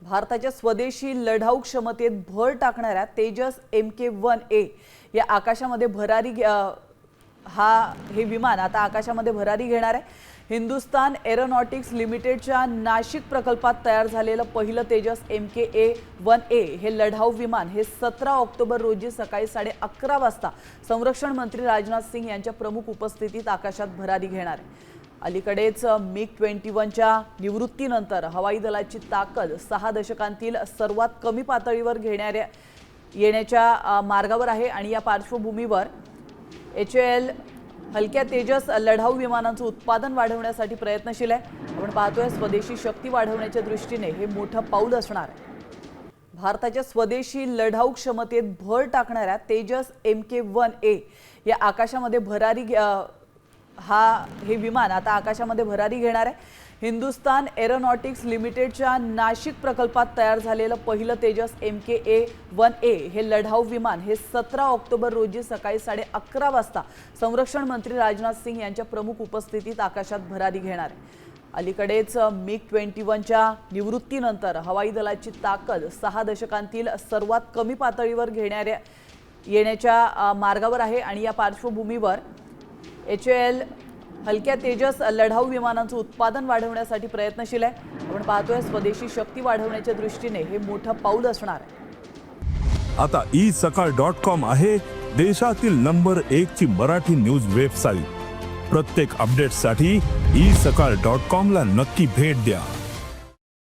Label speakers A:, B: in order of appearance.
A: भारताच्या स्वदेशी लढाऊ क्षमतेत भर टाकणाऱ्या तेजस MK1A या आकाशामध्ये हे विमान आता आकाशामध्ये भरारी घेणार आहे। हिंदुस्तान एरोनॉटिक्स लिमिटेडच्या नाशिक प्रकल्पात तयार झालेलं पहिलं तेजस MK1A हे लढाऊ विमान हे 17 ऑक्टोबर रोजी सकाळी 11:30 वाजता संरक्षण मंत्री राजनाथ सिंह यांच्या प्रमुख उपस्थितीत आकाशात भरारी घेणार आहे। अलीकडेच MiG-21च्या निवृत्तीनंतर हवाई दलाची ताकद 6 दशकांतील सर्वात कमी पातळीवर येण्याच्या मार्गावर आहे आणि या पार्श्वभूमीवर HAL हलक्या तेजस लढाऊ विमानांचं उत्पादन वाढवण्यासाठी प्रयत्नशील आहे। आपण पाहतोय स्वदेशी शक्ती वाढवण्याच्या दृष्टीने हे मोठं पाऊल असणार आहे। भारताच्या स्वदेशी लढाऊ क्षमतेत भर टाकणाऱ्या तेजस MK1A या आकाशामध्ये हे विमान आता आकाशामध्ये भरारी घेणार आहे। हिंदुस्तान एरोनॉटिक्स लिमिटेडच्या नाशिक प्रकल्पात तयार झालेलं पहिलं तेजस MK1A हे लढाऊ विमान हे 17 ऑक्टोबर रोजी सकाळी 11:30 वाजता संरक्षण मंत्री राजनाथ सिंह यांच्या प्रमुख उपस्थितीत आकाशात भरारी घेणार आहे। अलीकडेच MiG-21च्या निवृत्तीनंतर हवाई दलाची ताकद 6 दशकांतील सर्वात कमी पातळीवर येण्याच्या मार्गावर आहे आणि या पार्श्वभूमीवर HAL हलक्या तेजस लढाऊ विमानांचं उत्पादन वाढवण्यासाठी प्रयत्नशील आहे। आपण पाहतोय स्वदेशी शक्ती वाढवण्याच्या दृष्टीने हे मोठं पाऊल असणार आहे।
B: आता isakal.com आहे देशातील नंबर 1 ची मराठी न्यूज वेबसाईट। प्रत्येक अपडेटसाठी isakal.com ला नक्की भेट द्या।